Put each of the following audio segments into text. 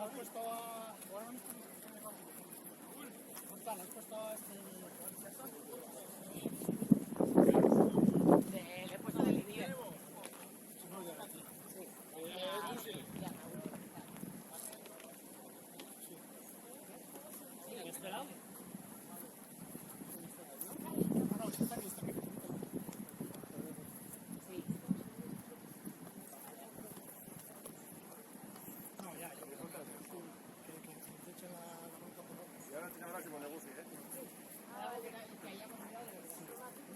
has puesto a... Ahora mismo ¿has puesto a este... Le he puesto del líder. ¿En este lado? No, ya, yo creo que te echen la bronca por otro. Y ahora tiene máximo negocio, ¿eh? Ahora que hayamos mirado de verdad.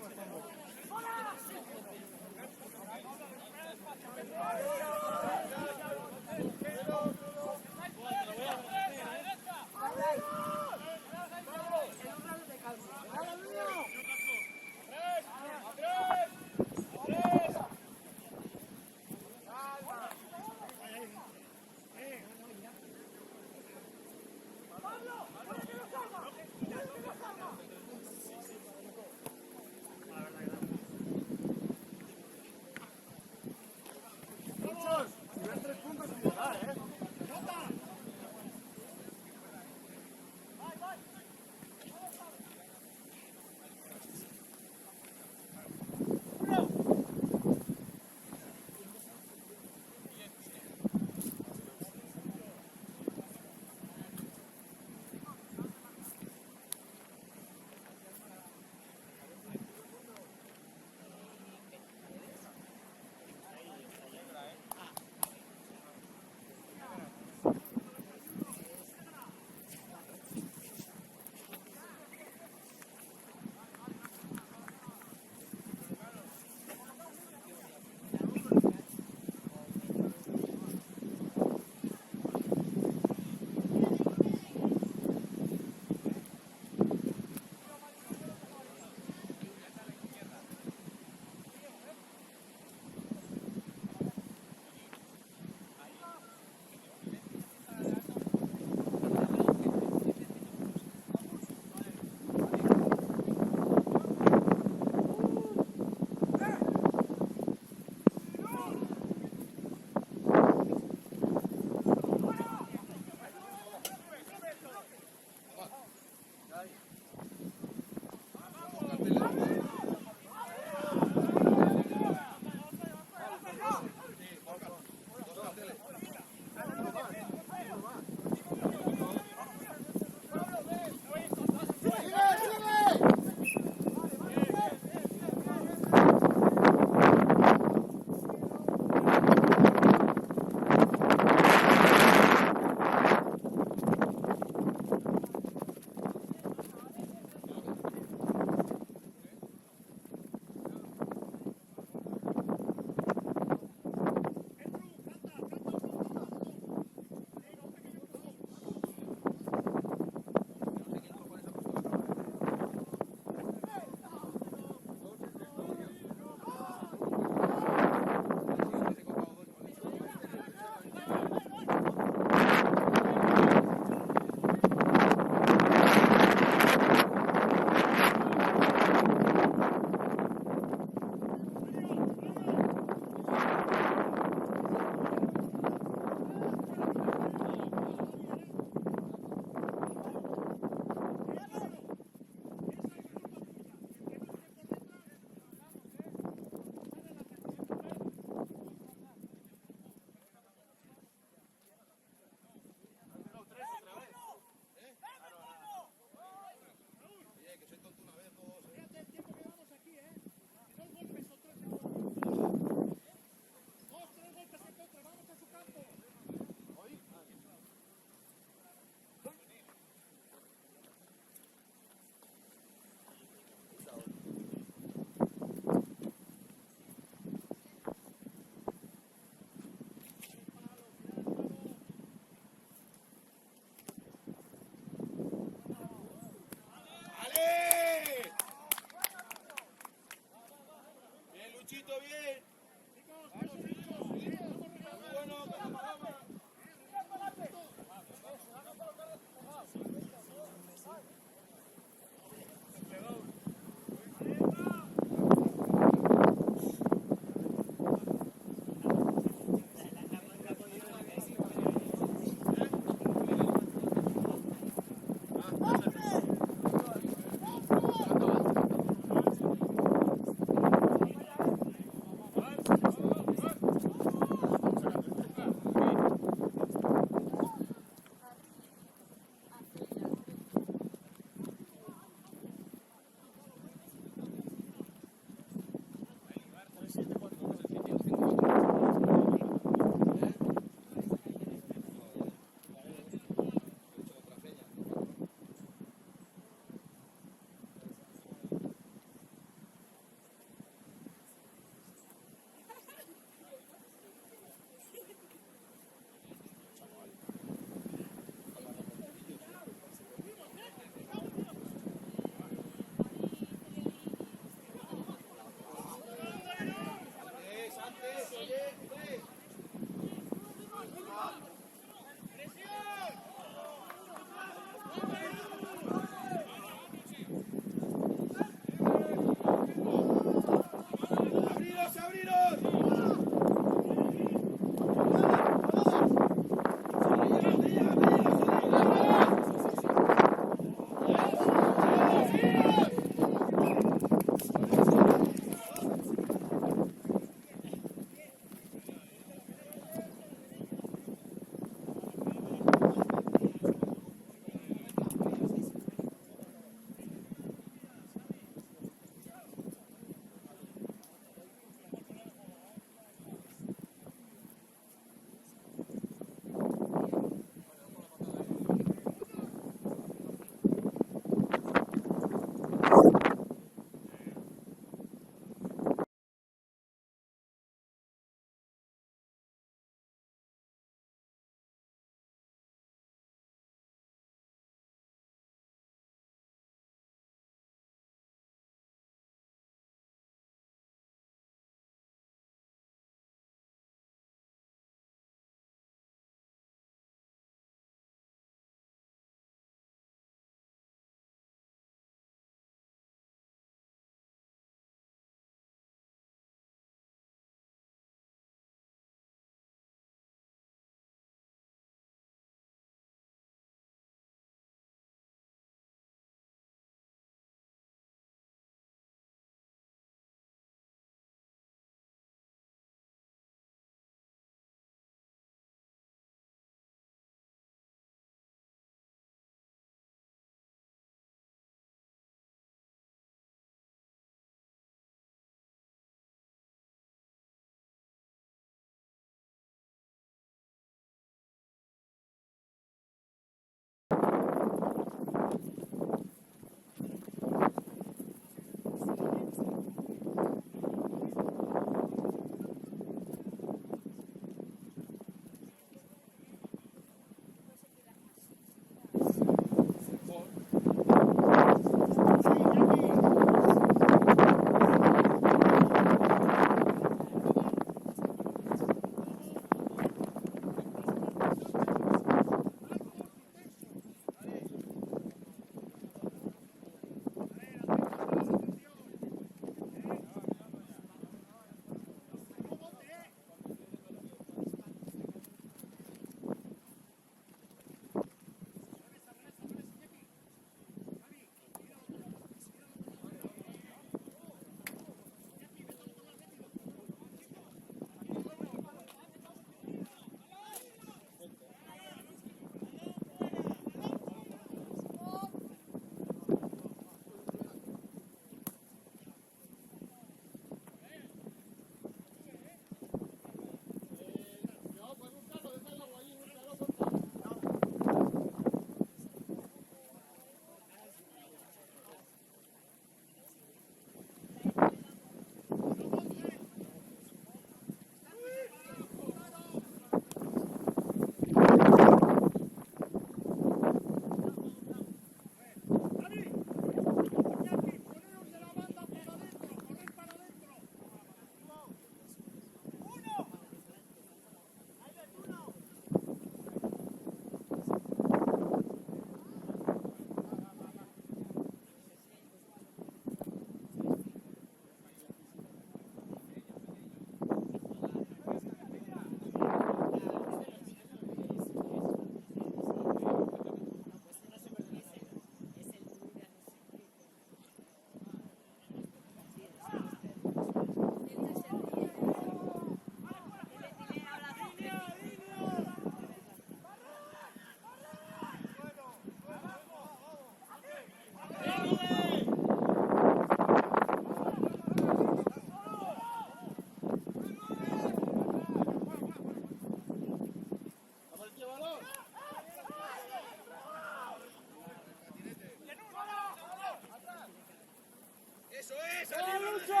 ¡Eso es! ¡Vamos, ¡Arriba! Lucho!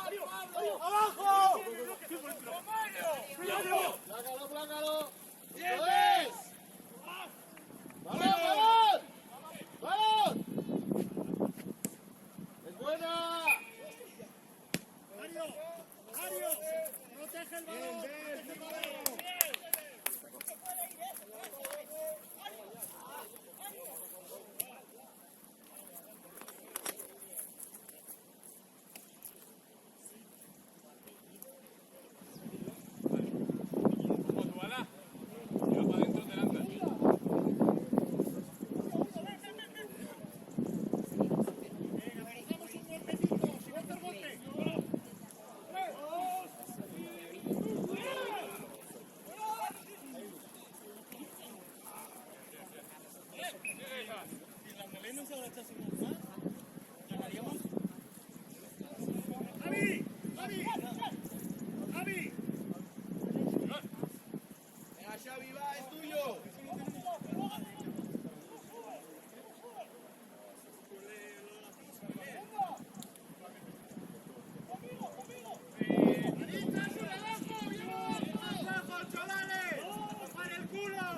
¡Arriba! ¡Abajo! Plácalo, plácalo. ¡Bien! ¡Eso es! ¡Balón, balón! ¡Balón! ¡Es buena! Mario, Mario, protege el balón, protege el balón. ¡Javi! ¡Javi! ¡Javi! Venga, Xavi, va, es tuyo. ¡Abajo, chavales! ¡Para el culo!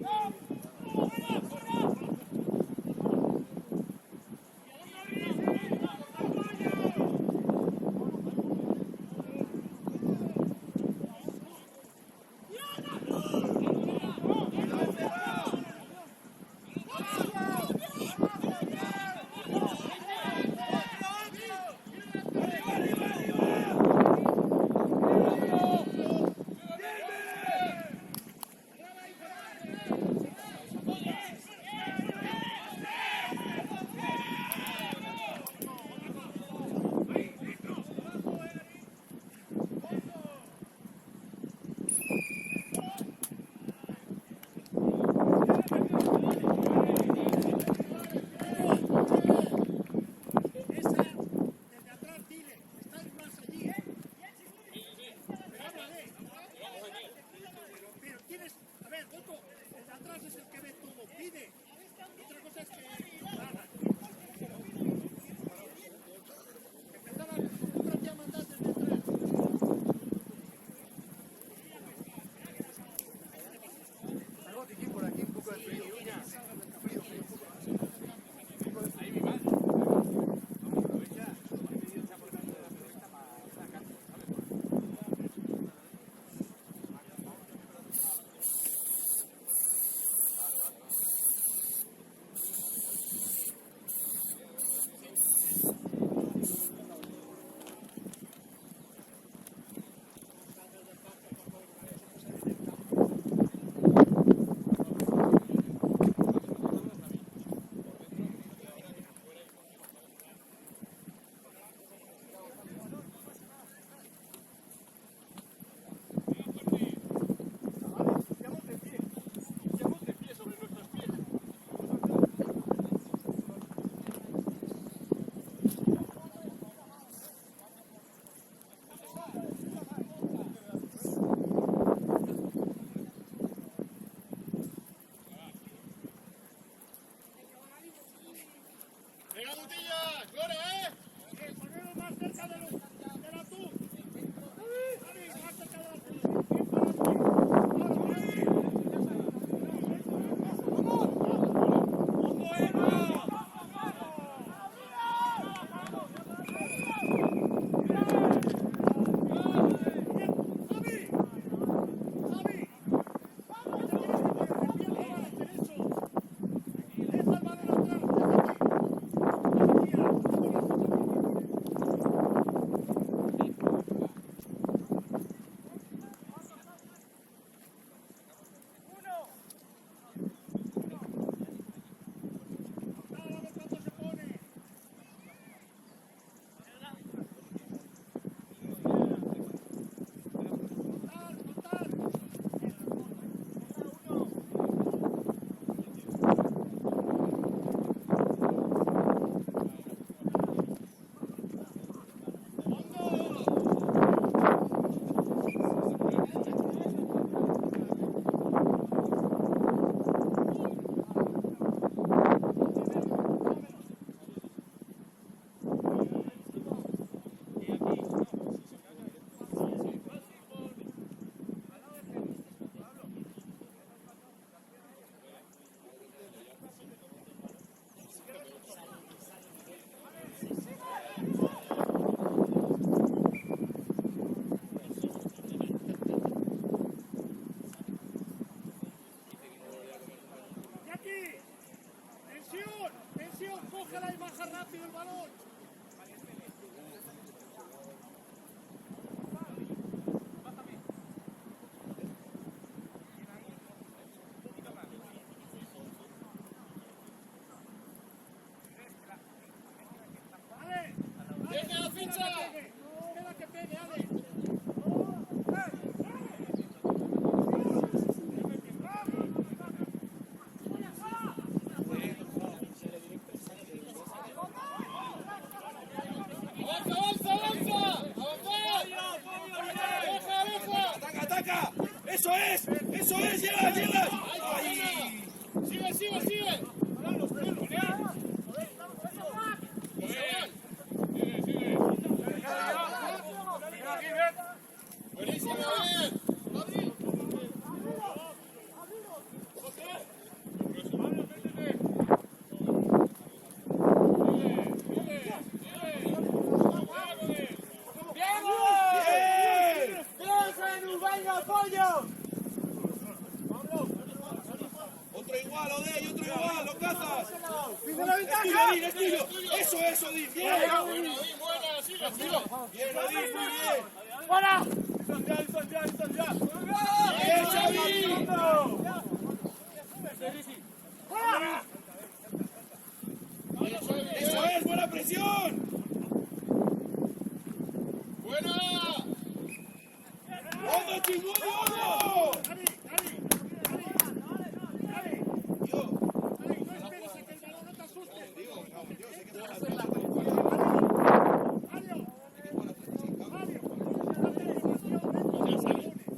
¡Go! Cógela y baja rápido el balón. Ale, ¡Venga, la ficha! espera que pegue, Ale. ¡Avanza, avanza! ¡Deja, deja! ¡Ataca, ataca! ¡Eso es! ¡Eso es! ¡Llega, llega! ¡Ahí! ¡Sigue, sigue, sigue! ¡Buenísimo, bien! ¡Bien! Otro igual, Odey, otro igual, lo cazas. Es tuyo, Odín, es tuyo. Eso es, Odín. Bien. Buena, Odín, buena, sigue, sigue. Bien, Odín, muy bien. Bien, Xavi. Eso es, buena presión. ¡Buena! ¡Odo, chingón, Odo! Yo. No esperes a que el balón no te asuste. Digo, no, yo sé que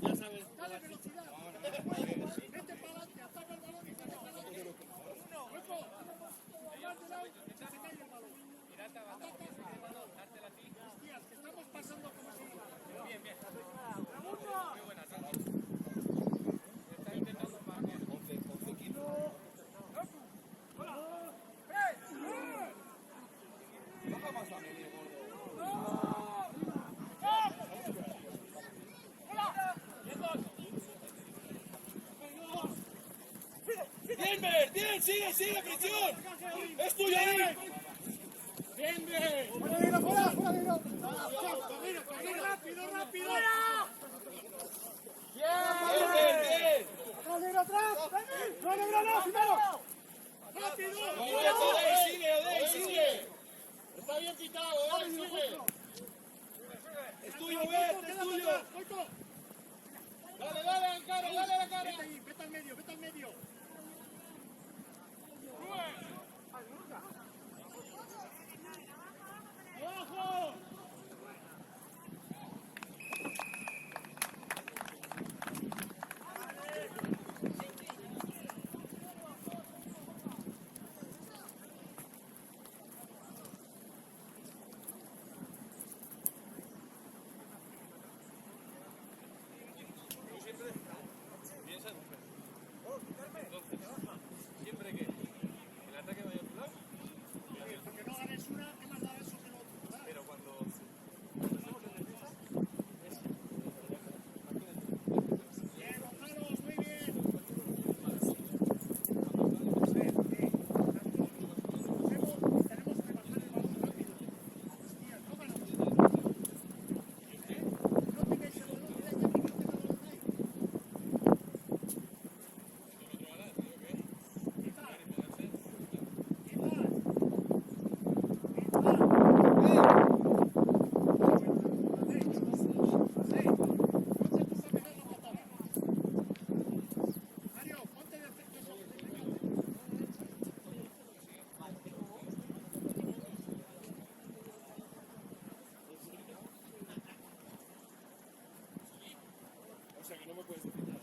Ya sabes. Dale velocidad. Vete para adelante, ataca el balón y sale para adelante. Hueco. Más de lado, se te cae el balón. Hostias, que estamos pasando como si... Bien, bien. Bien, Mer, bien, sigue, sigue, presión. Es tuyo, Odín. Bien, bien. Rápido, rápido. Bien, bien, bien. Rápido. Muy bien, Odey, sigue, Odey, sigue. Está bien quitado, sigue. Es tuyo, Bet, es tuyo. Dale, dale, encara, dale la cara. Vete ahí, vete al medio, vete al medio. ¡Abajo! Porque no ganes una, ¿qué más da eso que lo otro? ¿Verdad? Pero cuando Bien, Gonzalo, muy bien. Tenemos que bajar el balón rápido. Hostia, tómalo. No tiréis el balón, mira ya que no tenga balón ahí. Mario, ponte de efecto O sea que no me puedes decir nada.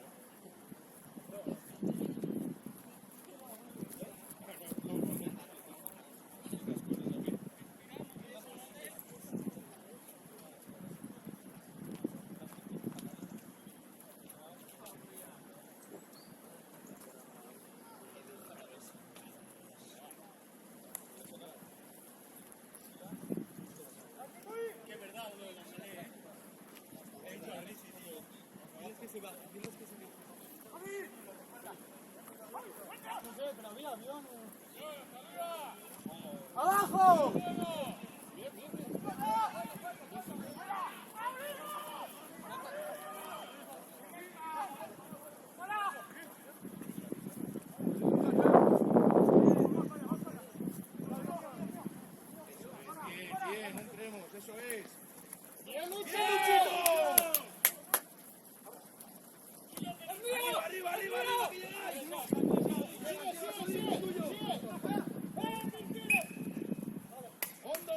Qué verdad lo de la Sané. diles que se va, diles que se va. No sé, pero había avión. ¡Abajo! Bien, no entremos, eso es. ¡Bien, Lucho! Arriba, que llegáis. Hondo.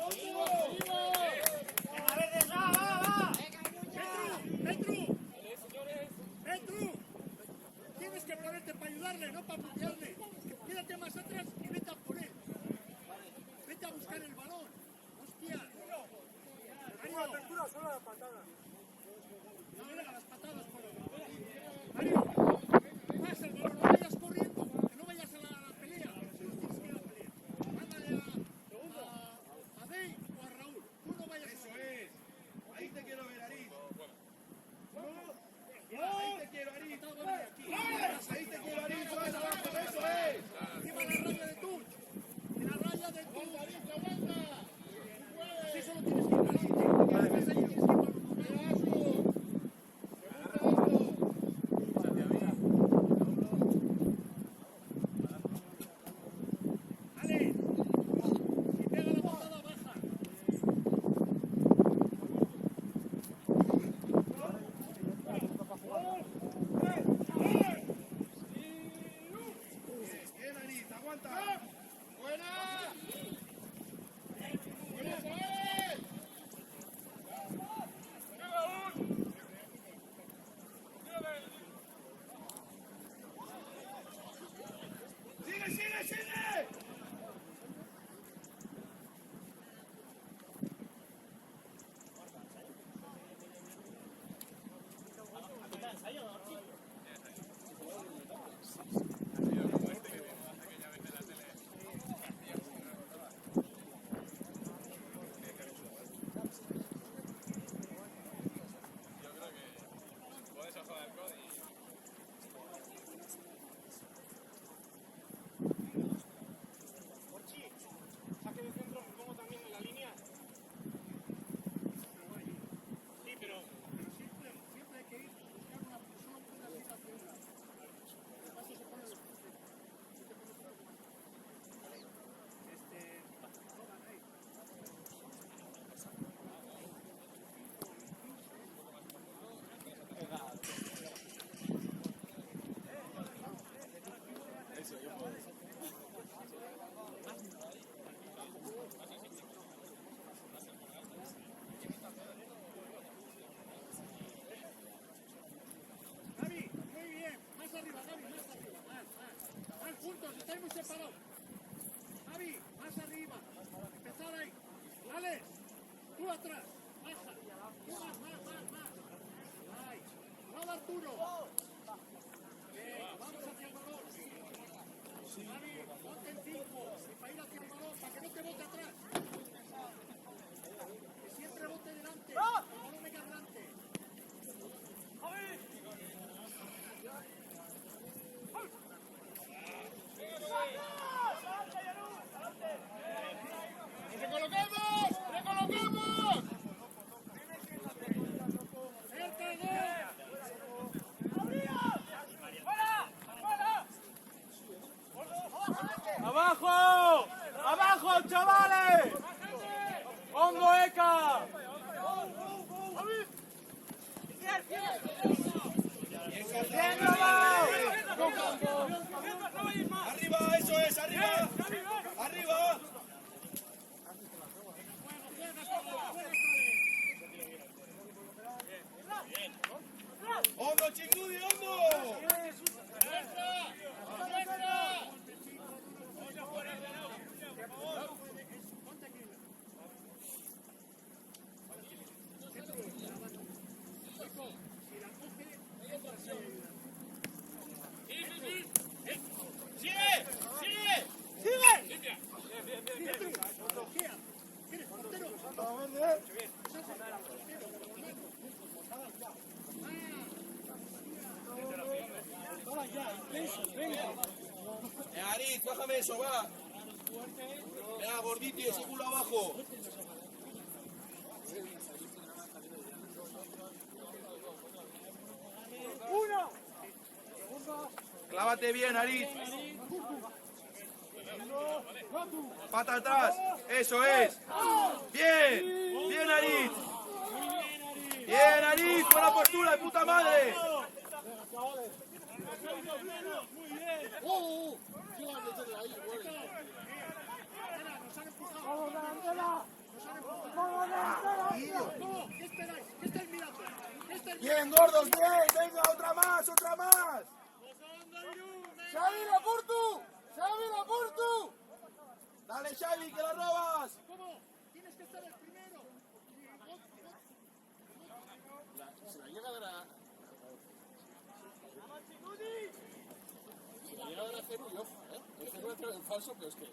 ¡Petru! Tienes que ponerte para ayudarle, no para putearle. Quédate más atrás y vete a por él. Vete a buscar el balón. ¡Hostia! ¡Arriba, apertura, solo la patada! No le hagas las patadas, por favor. ¡Arriba! Pasa el balón, no vayas corriendo, que no vayas a la pelea. Tienes que ir a la pelea. Mándale a Dey o a Raúl. Tú no vayas a la pelea. Eso es. Ahí te quiero ver, Aris. Ahí te quiero, Aris. Ahí te quiero, Aris. Vas abajo, eso es. Encima la raya de Tuch. En la raya de Tuch. Así solo tienes que ir para adelante. Vale, ves ahí, tienes que ir para adelante. Vale. Si pega la patada, baja. Bien, Aris, aguanta. ¡Buena! ¡Buena, Sael! ¡Sigue! Saque de centro, me pongo también en la línea. Sí, pero Siempre hay que ir a buscar una persona que pueda ir hacia un lado. Además, se pone los cruces. Si te pones fuera, no van ahí. Gaby, muy bien. Más arriba, Gaby, más arriba. Más juntos, estáis muy separados. Gaby, más arriba. Empezar ahí. Alex, tú atrás. Baja. Tú más. Ahí. Bravo, Arturo. Bien, vamos hacia el balón. Gaby, ponte en 5. Y para ir hacia el balón, para que no te bote atrás. Que siempre bote delante. Que no venga delante. ¡recolocamos! ¡Cerca el gol! ¡Abajo, chavales! ¡Hondo, Eka! ¡Bien, Bravo! Arriba, eso es, arriba. Hondo, Chingudi, hondo. Aris, bájame eso, va. Venga, gordito, ese culo abajo. Clávate bien, Aritz. Pata atrás. Eso es. Bien. Bien, Aritz. Bien, Aritz. Buena postura, de puta madre. ¿Qué esperáis? ¿Qué estáis mirando? ¿Qué estáis mirando? Bien, gordos, bien. Venga, otra más, otra más. ¡Xavi, la Portu! ¡Xavi, la Portu! Dale, Xavi, que la robas. ¿Cómo? Tienes que estar el primero. Se la llega a dar a... Se la llega a dar a Cero y ojo, ¿eh? El Cero entra en falso, pero es que...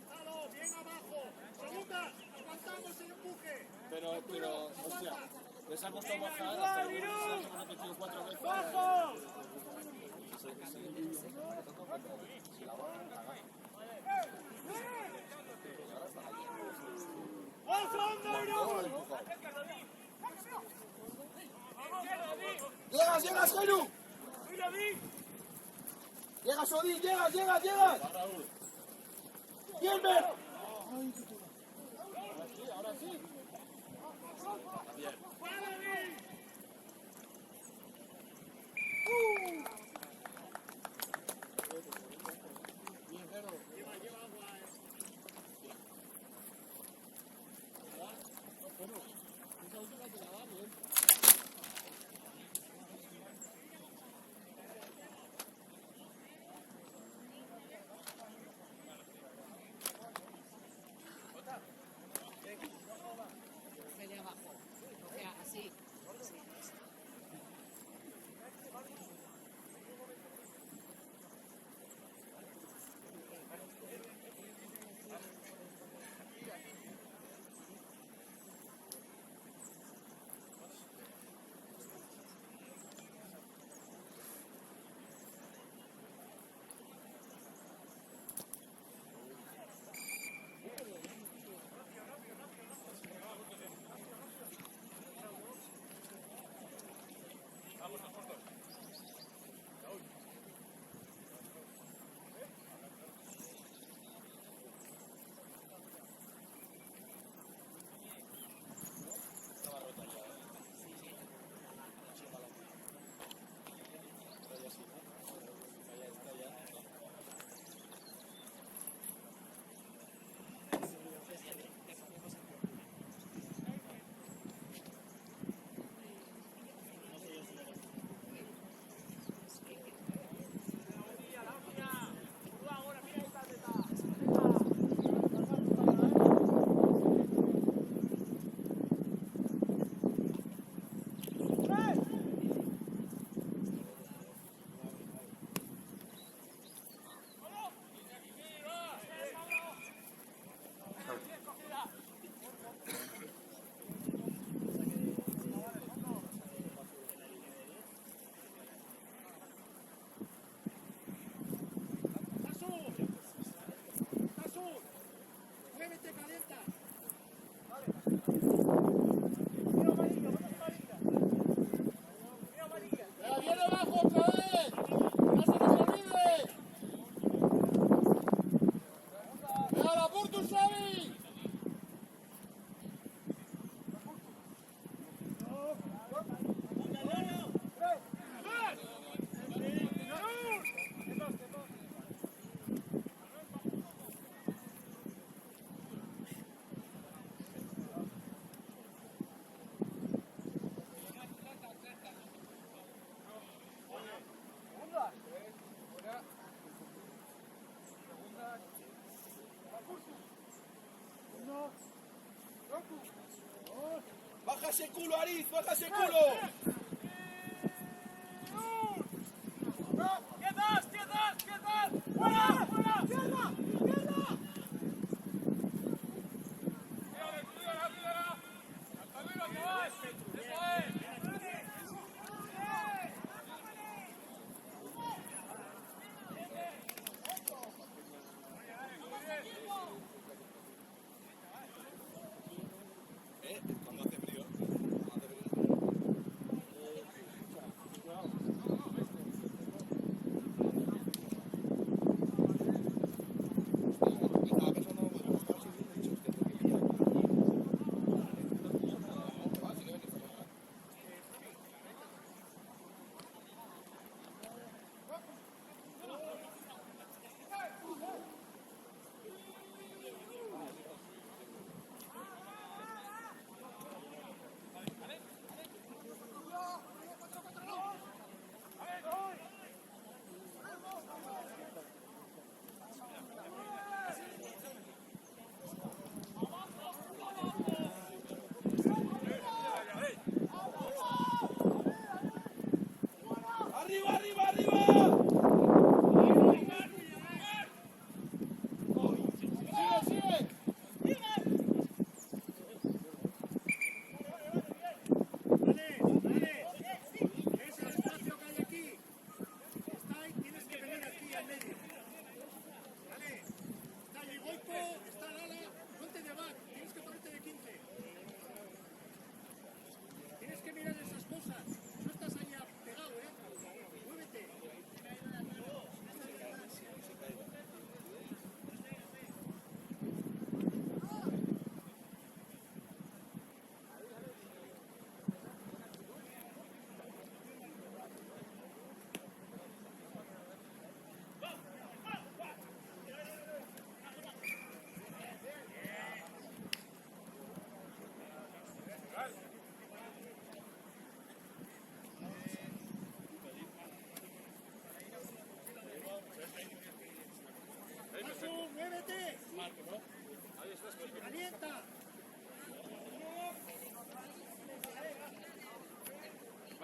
¡Claro! ¡Bien abajo! ¡Segunda! ¡Aguantamos el empuje! Pero, hostia, les ha costado bajar, pero se ha repetido 4 veces. ¡Bajo! Llegas, llegas, Gelu. Llegas, Odín, llegas. Gilbert. Ahora sí. De abajo. O sea, así. ¡Muévete, calienta! ¡Viene abajo otra vez! ¡No se nos olvide! ¡Venga, la Portu, Xavi! Baja ese culo, Aritz, baja ese culo.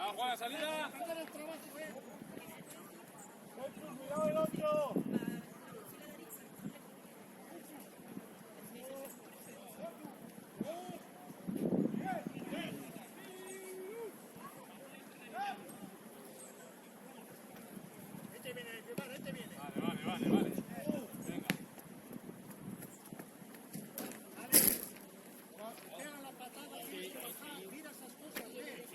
Va, Juan, salida. Perder el trabajo, Cuidado el 8. Este viene, Guevara, este viene. Vale. Venga. Pega la patada, tienes que bajar, mira esas cosas, ve.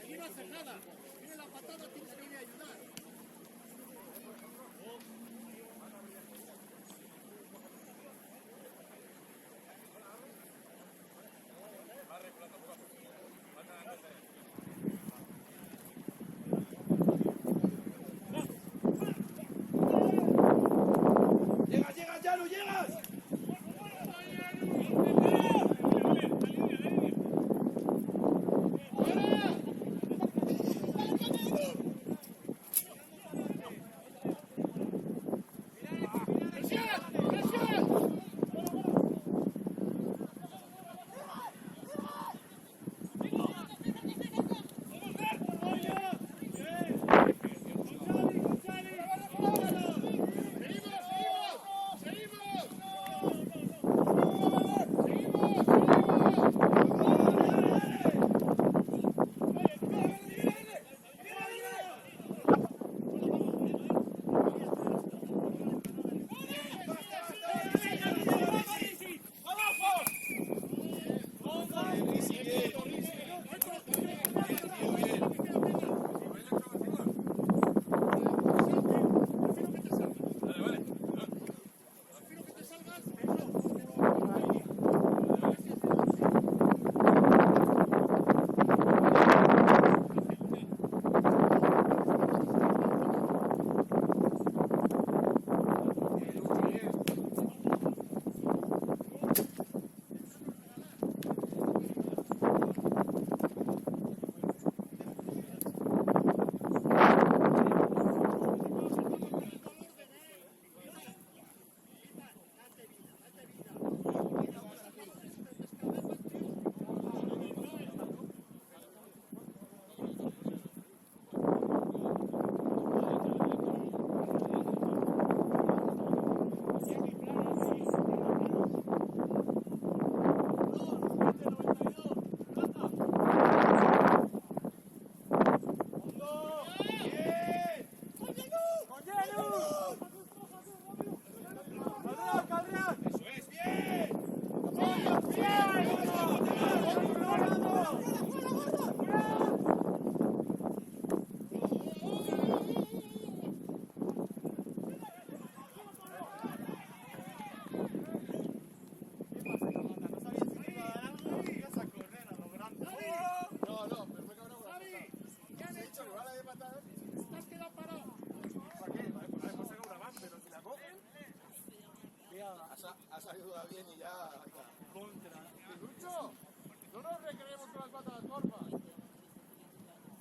Allí no haces nada. Viene la patada, tienes que ir a ayudar. Llegas, ya no llegas. Ha salido bien y ya. Lucho, no nos recreemos con las patas cortas.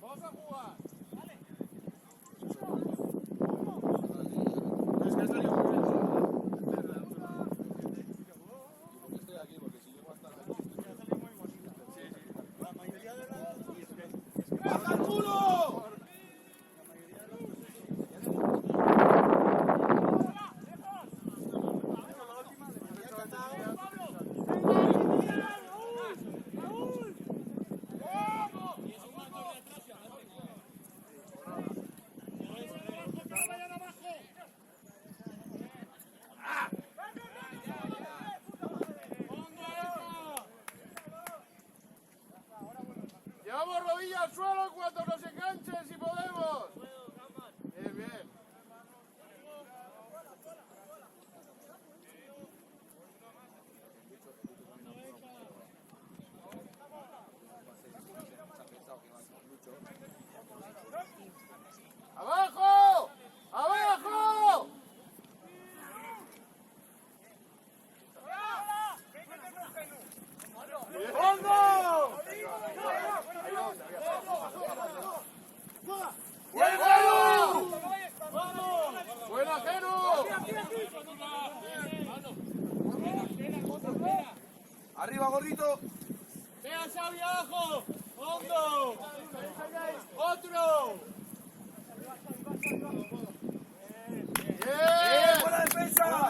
Vamos a jugar. Es que ha salido muy bien. ¿Y por qué estoy aquí? Porque si llego a estar aquí. La mayoría de las... ¡Baja el culo! Llevamos rodillas al suelo en cuanto nos enganchen, si podemos. Bien, bien. ¡Abajo! ¡Abajo! ¡Fondo! ¡Buena, Genu! Arriba, gordito. ¡Vea, Xavi, abajo! ¡Hondo! ¡Otro! ¡Bien! ¡Buena defensa!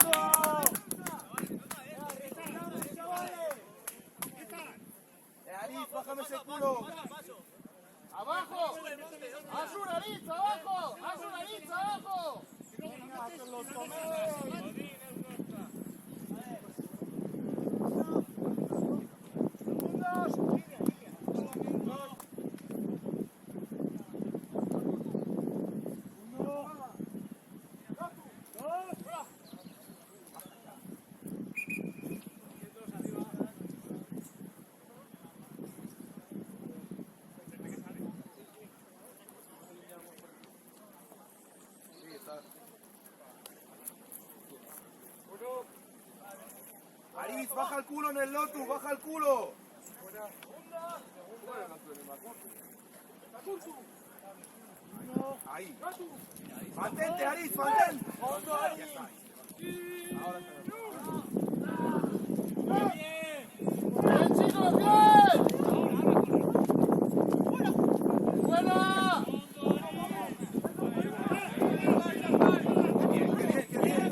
Aritz, bájame ese culo. ¡Abajo! ¡Haz una Aritz, abajo! ¡Haz una Aritz, abajo! Aritz, baja el culo en el Lotus, baja el culo. Ahí. Mantente, Aritz, mantente. ¡Bien, chicos, bien! ¡Buena! Bien, qué bien.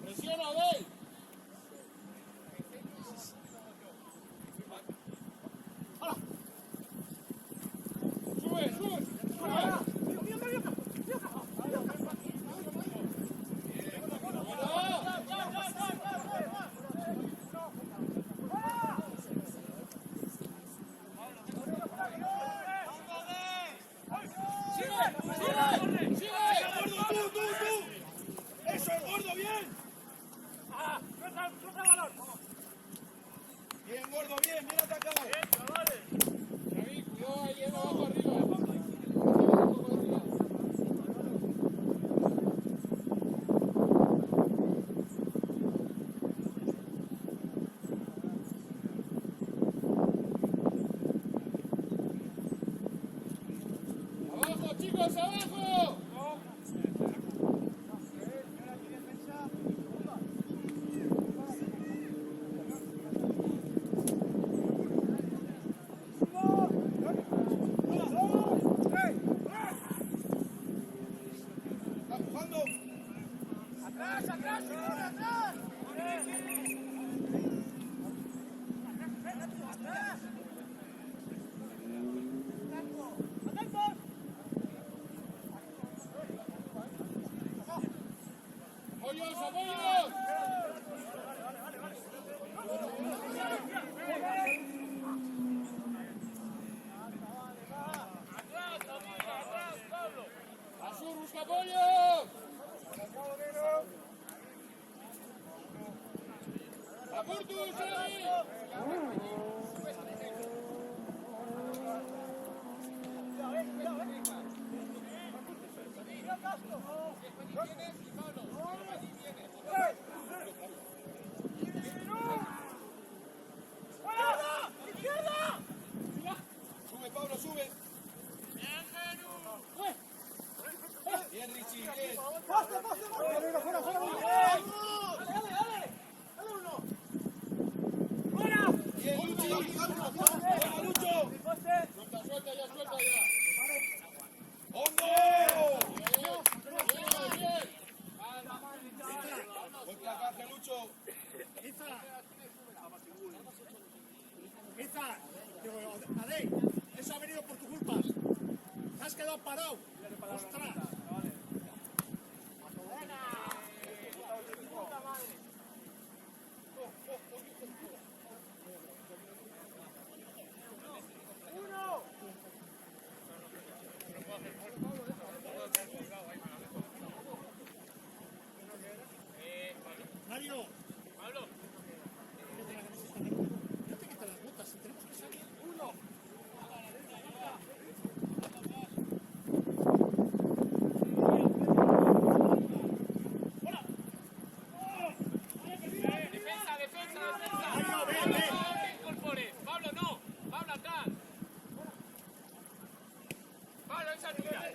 Presiona, Abel. Sube, sube, sube. ¡Eso es gordo, bien! Bien, gordo, bien, bien atacado. David, cuidado ahí, abajo arriba. ¡Abajo, chicos, abajo! ¡Está empujando! ¡Apoyos, apoyos! ¡Azul, busca apoyos! ¡Apurtus, Xavi! Sube, Pablo, sube. Bien, Richie, bien. Bien, Luchi. ¡Venga, Lucho! Suelta, suelta ya, suelta ya. ¡Hondo! Bien, bien. Buen placaje, Lucho. Izar, digo, Adey, eso ha venido por tu culpa. Te has quedado parado. ¡Ostras! Mario. Pablo. No te quites las botas, si tenemos que salir. Uno. Mario, ven, ven. Pablo, no. Pablo, atrás. Pablo, esa tuya.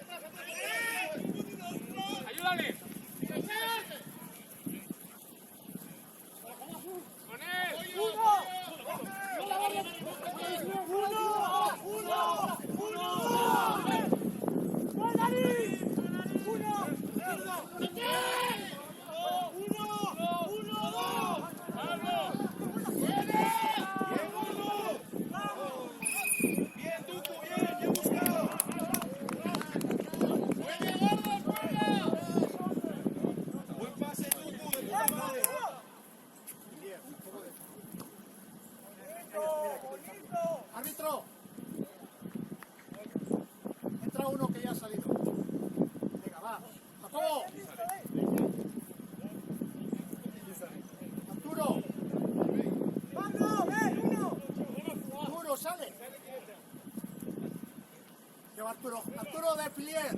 Ayúdale. Con él. Bien, Tuco, bien, bien buscado. Buen pase, Tuco, de puta madre. Árbitro. Entra uno que ya ha salido. Venga, va. Jacobo. Arturo de Plier.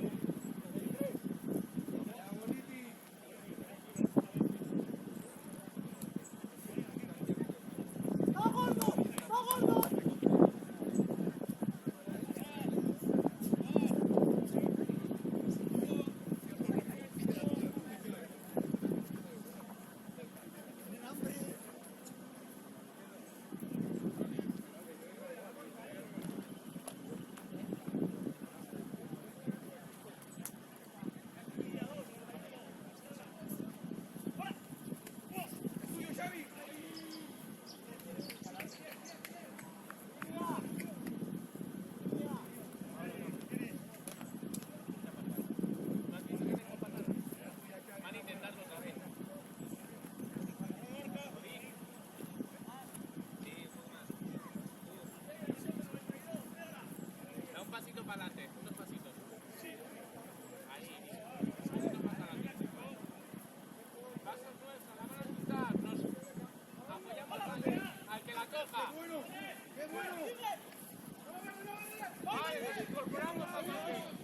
Da un pasito para adelante, unos pasitos. Sí. Ahí. Un pasito más adelante. Pasos nuestros, la van a ajustar. Nos apoyamos al que la coja. ¡Qué bueno! Vale, nos incorporamos a todos.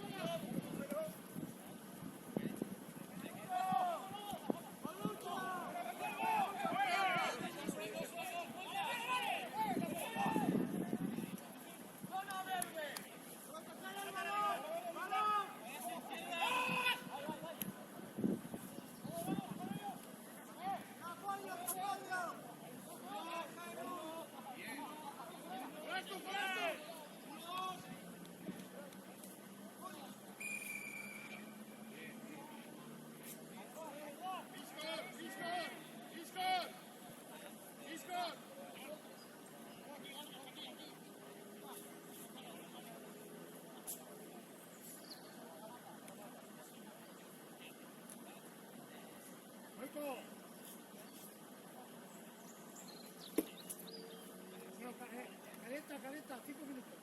Caleta, 5 minutos.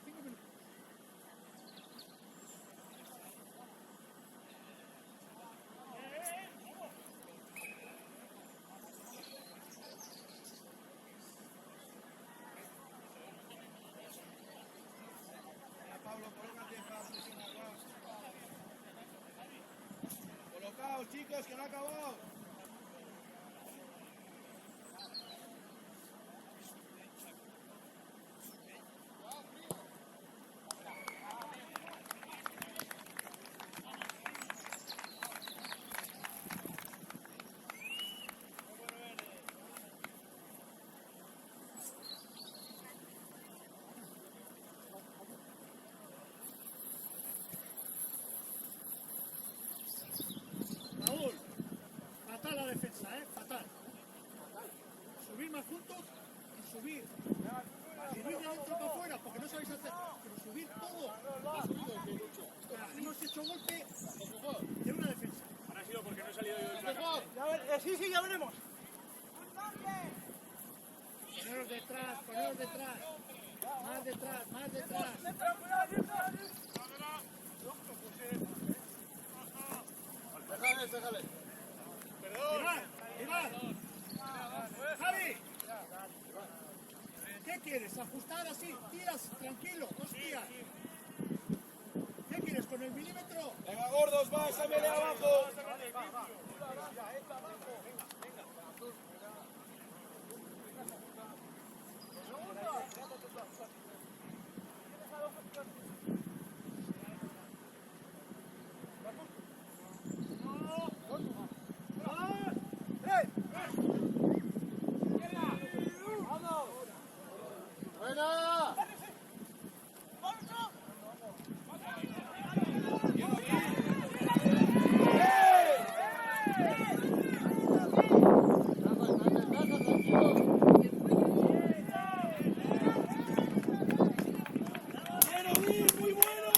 Pablo, colócate para presionar más. Colocaos, chicos, que no ha acabado. Raúl, fatal la defensa, fatal. Subir más juntos y subir. Subir de adentro para afuera, porque no sabéis hacer. Pero subir todo. Hemos hecho golpe de una defensa. Ahora ha sido porque no he salido yo del placar. Sí, ya veremos. Poneros detrás. Más detrás. Déjale. Iván. Javi. ¿Qué quieres? ¿Ajustar así? ¿Tiras? Tranquilo, hostia. ¿Qué quieres? ¿Con el milímetro? Venga, gordos, va, esa media abajo. ¡Buena! Muy bueno.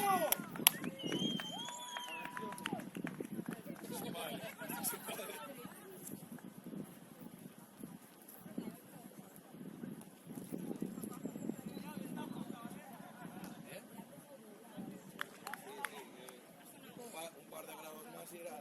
Un par de grados más y era...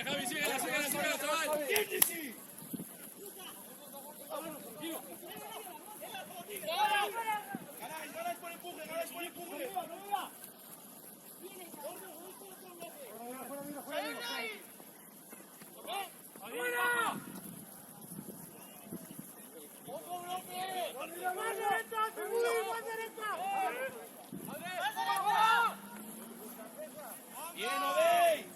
Javi, síguela, chaval. ¡Tiene sí! Ganáis por empuje, ganáis por empuje. ¡Bien, Odey!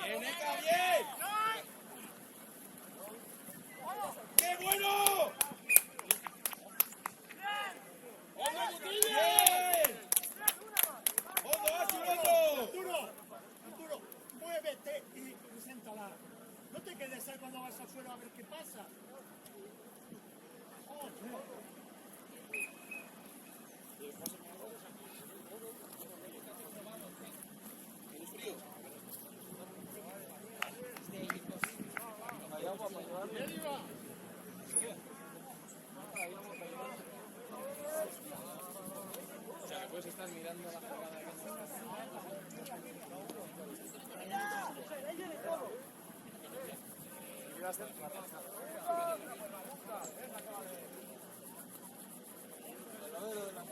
¡Bien, Eka, bien! ¡Qué bueno! ¡Bien! ¡Ondo, Arturo! Arturo, muévete y preséntala. No te quedes ahí cuando vas al suelo a ver qué pasa. Joder. O sea, puedes estar mirando la jugada de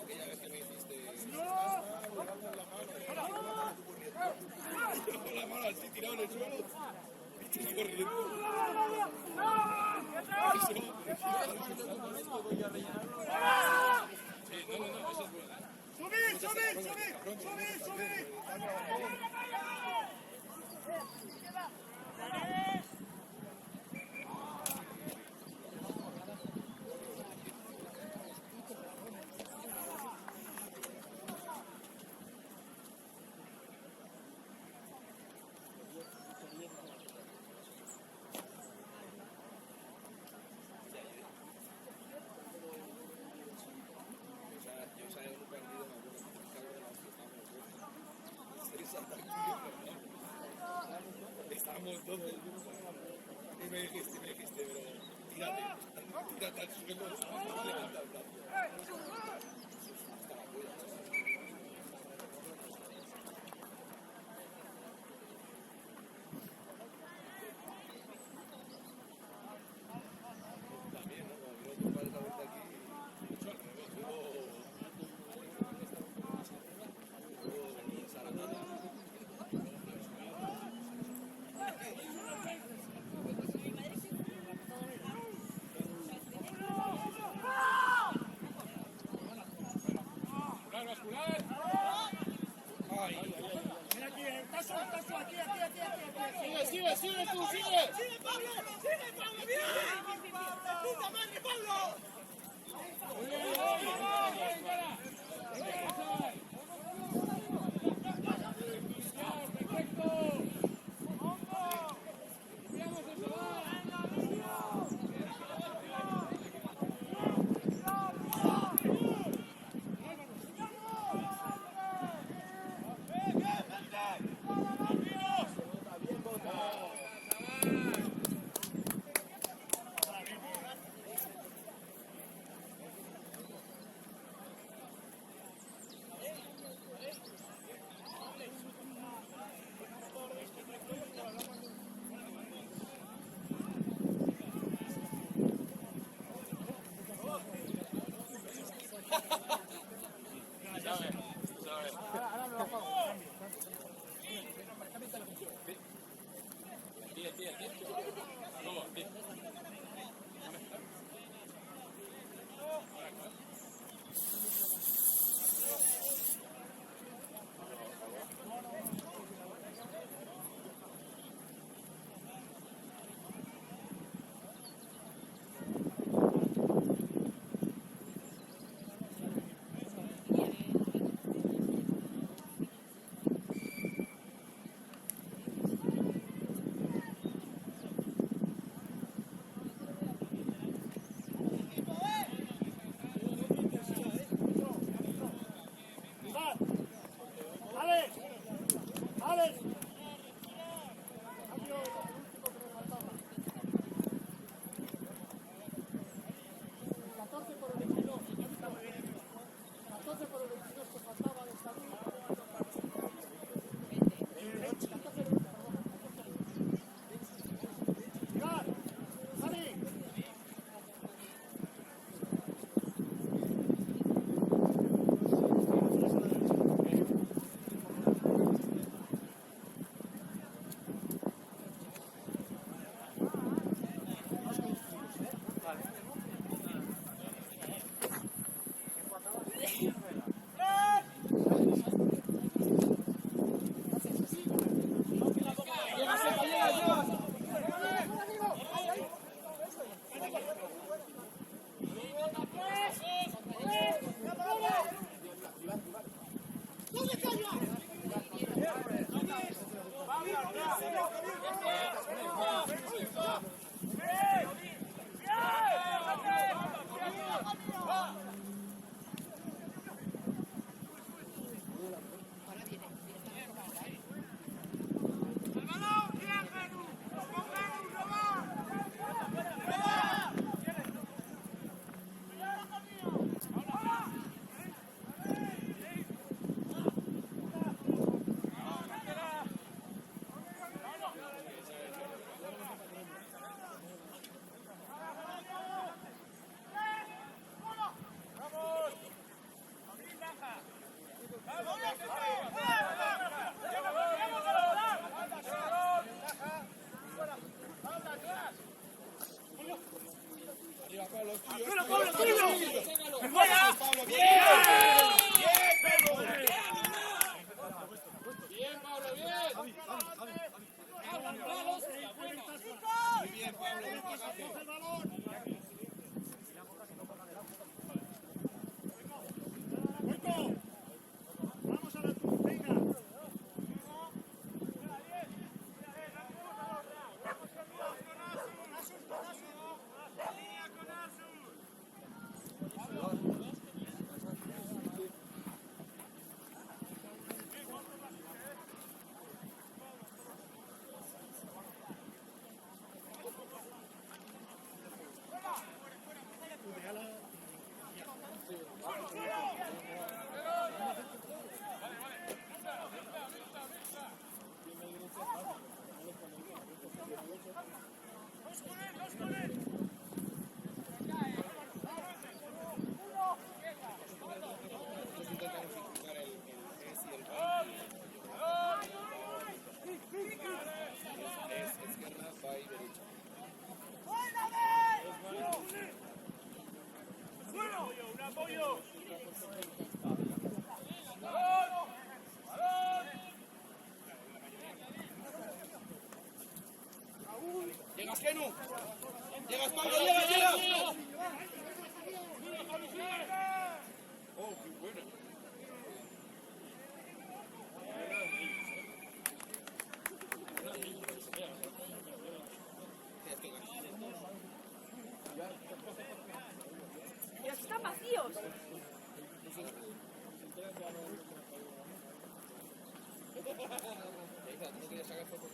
Aquella vez que me dijiste... Con la mano así tirado en el suelo. Y estoy corriendo. ¡Subid! Yo sabía un partido, estábamos todos y me dijiste, pero tírate al suelo, levanta el brazo. Hasta la polla. También, ¿no? Como que no te pares la vuelta aquí, mucho al revés, luego Zaragoza. Bien, Pablo, bien. el balón. Puerto. Vamos a la cruz, venga. Llegas, Genu. Llegas, Pablo, llegas. Oh, qué bueno. ¡Ya están vacíos! No quería sacar fotos.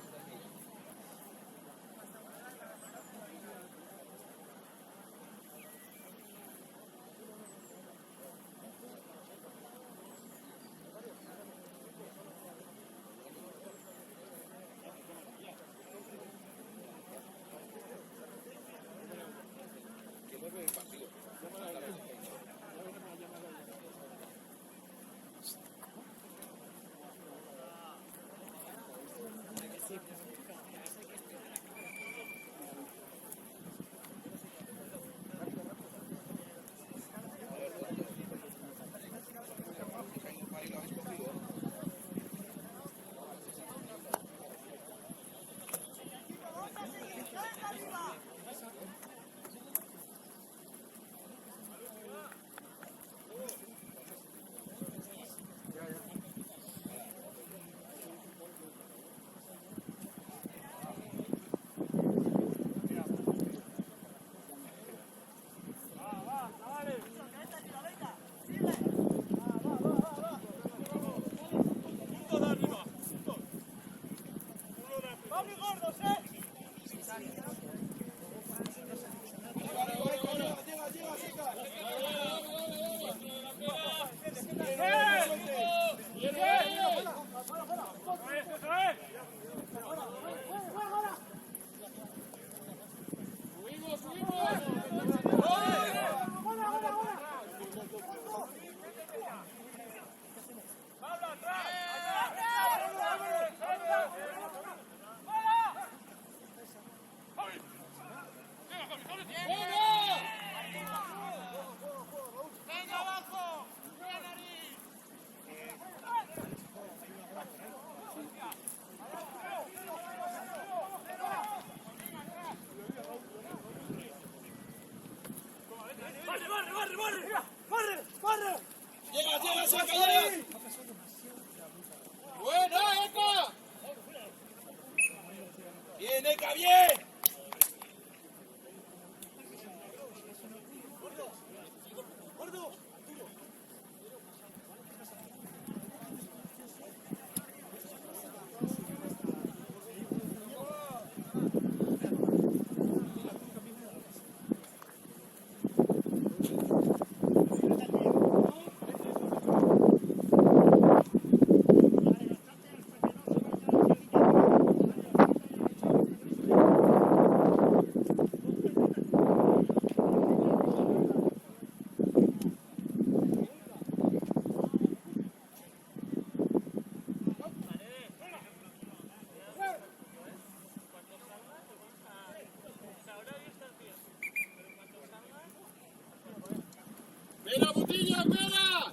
¡Mira, Butiño, mira!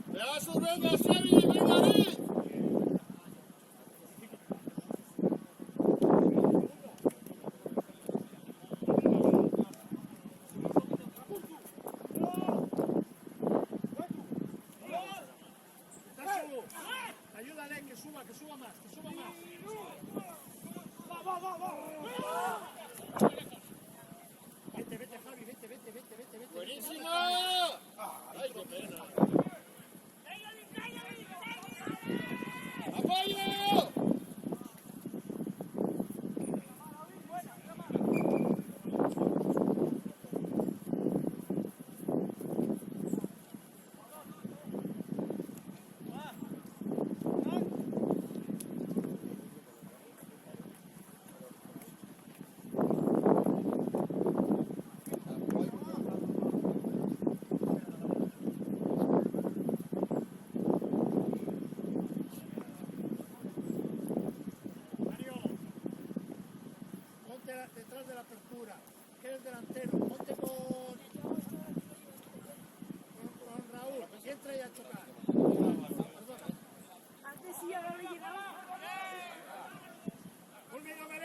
¡Vea sus vendas, Xavi! ¡Venga, David! Ayúdale, que suba más, que suba más. Vete, Javi, vete. ¡Buenísimo! ¡Ay, qué pena! ¡Apoyo! Mario, ponte detrás de la apertura, que eres delantero, ponte con Raúl, que entra y a chocar. Perdona. Antes sí, ahora le llegaba. Un medio melé.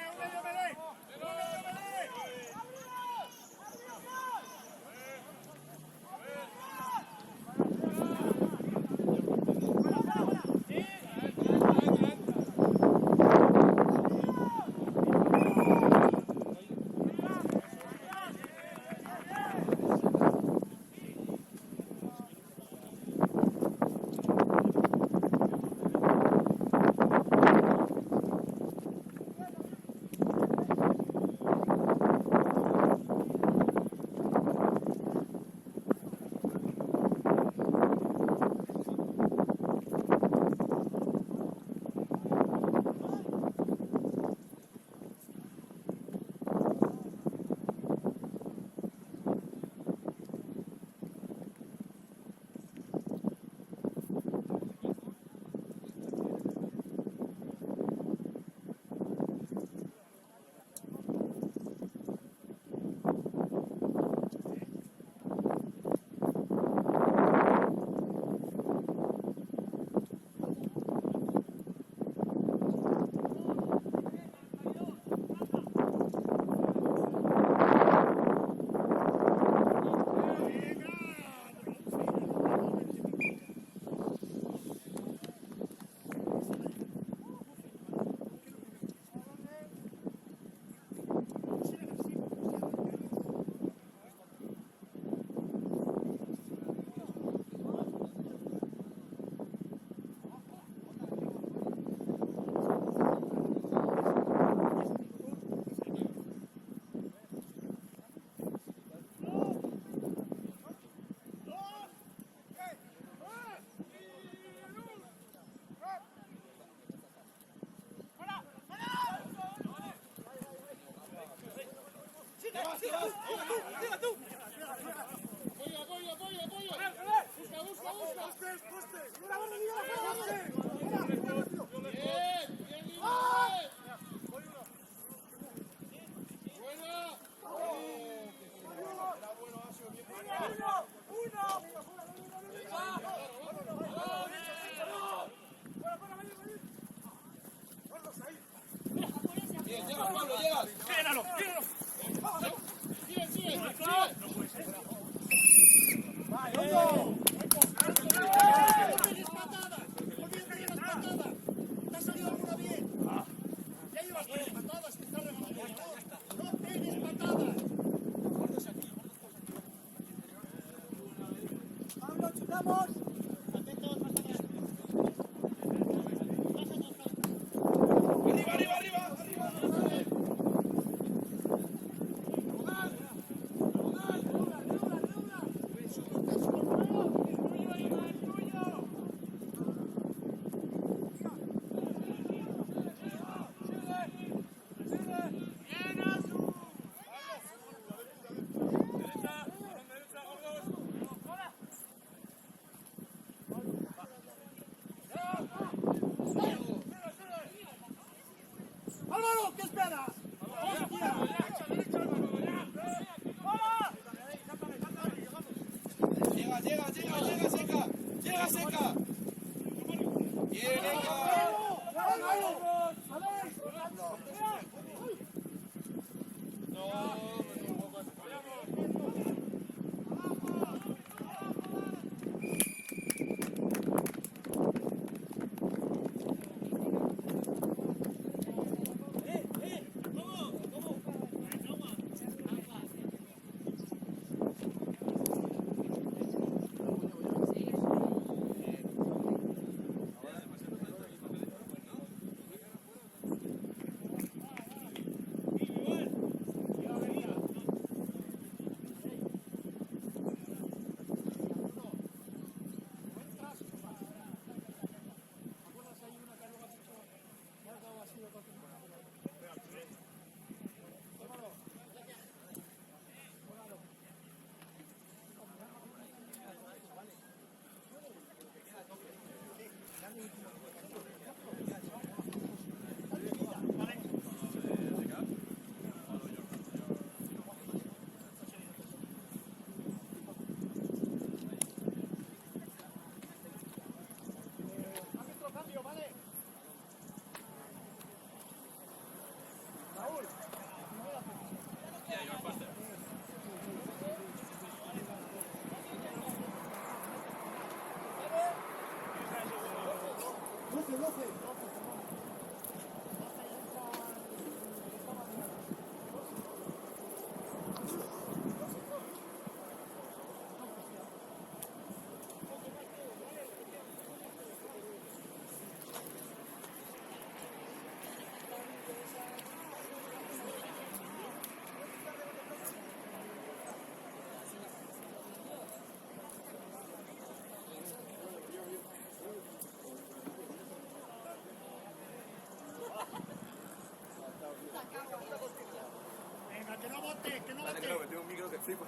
Venga, que no bote, que no bote. Claro, que tengo un micro que flipo.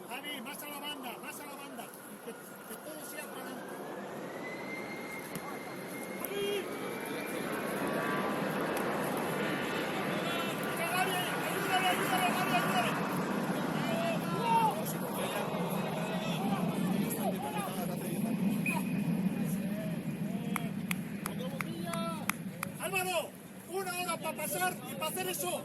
Javi, más a la banda, más a la banda. Que todo sea para adentro. ¡Javi! ¡Ayúdale, ayúdale, Javi, ayúdale! Álvaro, una hora para pasar y para hacer eso.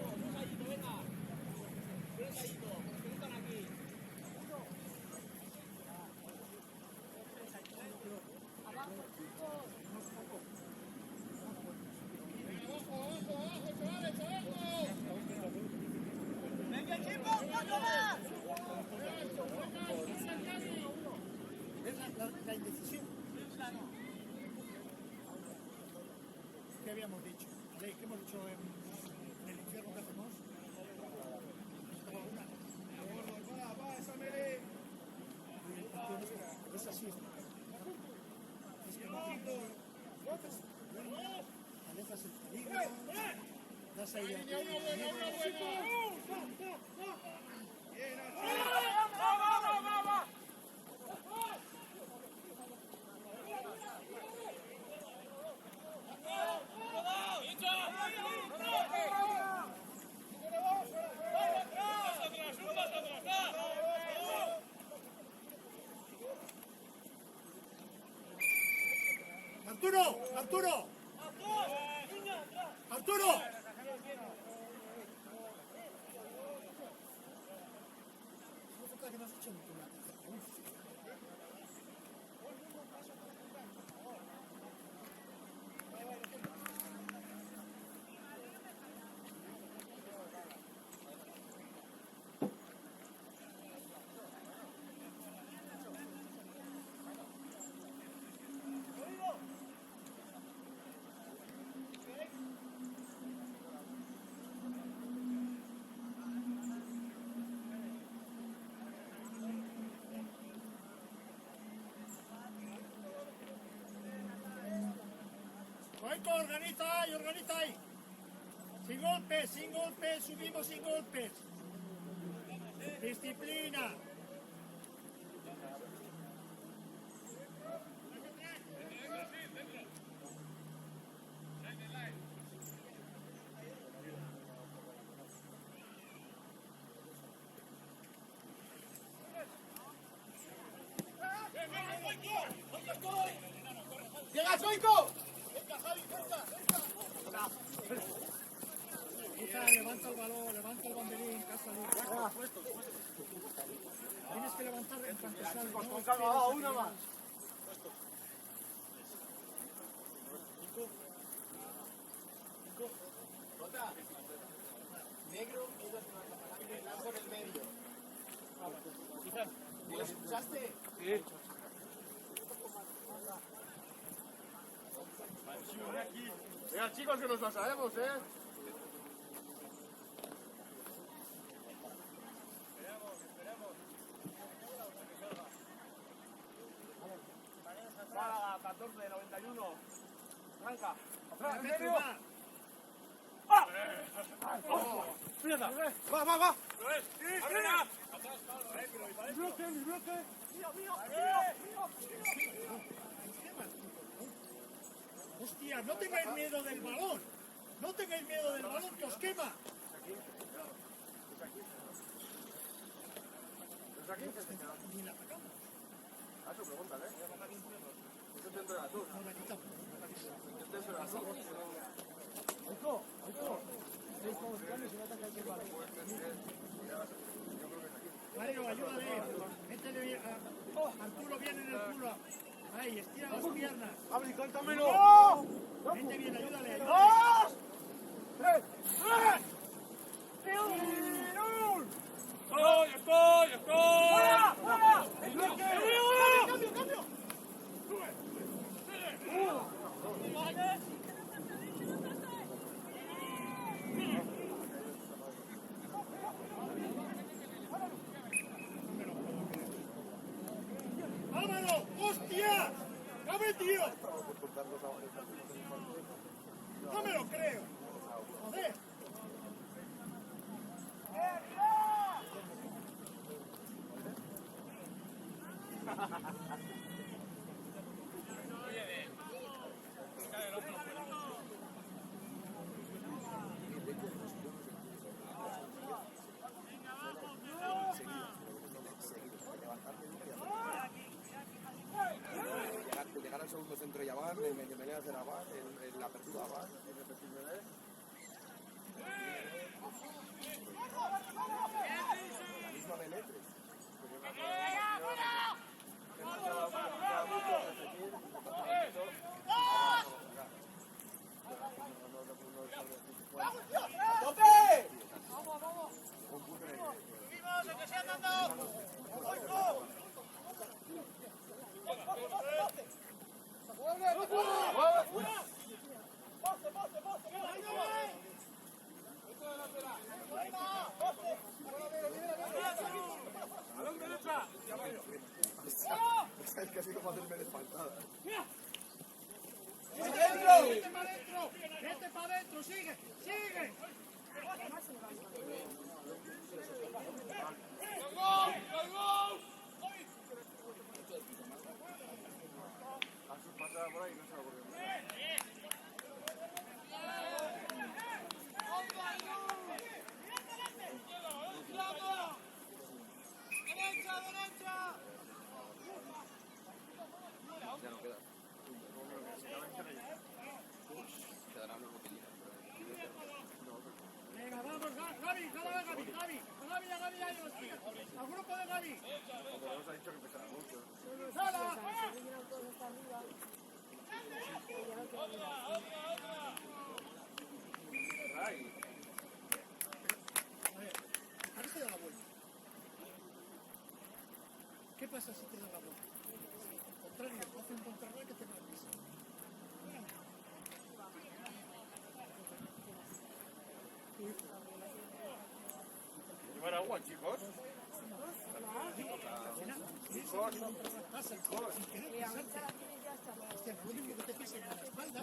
Es la indecisión. ¿Qué habíamos dicho? ¿Qué hemos dicho en el infierno que hacemos? Estaba una. Va, esa melee. Es así. Es que no alejas el peligro. Das ahí ¡Arturo! ¡Arturo! ¡Arturo! Que no has hecho ninguna. Organiza ahí, organiza ahí. Sin golpes, subimos sin golpes. Disciplina. ¡Llega Soico! Levanta el balón, levanta el banderín, casa. Tienes que levantar en cuanto sale. Con calma, una más. Negro, por el medio. ¿Lo escuchaste? Sí. Venga, chicos, que nos la sabemos, ¿eh? Málaga, 14, 91. Arranca. Atrás, en medio. ¡Ah! ¡Va, va, va! ¡Mi bloque, mi bloque! Hostia, no tengáis miedo del balón. No tengáis miedo del balón que os quema. Ni la atacamos. A su pregunta, ¿eh? Eso te entrega tú. No la quitamos. Este es el azul. Mario, ayúdale. Métele a Arturo bien en el culo. Ahí, estira las piernas. Gabri, cántamelo. Vente bien, ayúdale. ¡Vámonos! ¡Hostia! ¡Cabe, tío! No me lo creo. Joder. Llegar al segundo centro y a Bar, en medio meneas de la Bar, en la apertura a Bar, en repetir meneas. La misma Menetres. Es casi como hacerme desfaltada. ¡Vete para adentro! ¡Vete para adentro! ¡Sigue! ¡Sigue! A su pasada por ahí no se lo ocurrió. Ya no queda. Quedarán los botellitos. Venga, vamos, Gaby, Gaby, al grupo de Gaby. Como nos ha dicho que pesará mucho. Ay. A ver, ahora te da la vuelta. ¿Qué pasa si te da la vuelta? Al contrario, te hace un contrarreloj que te va a prisa. ¿Llevar agua, chicos? Pasa, sin querer pisarte. Hostia, no lo mismo que te pisen en la espalda.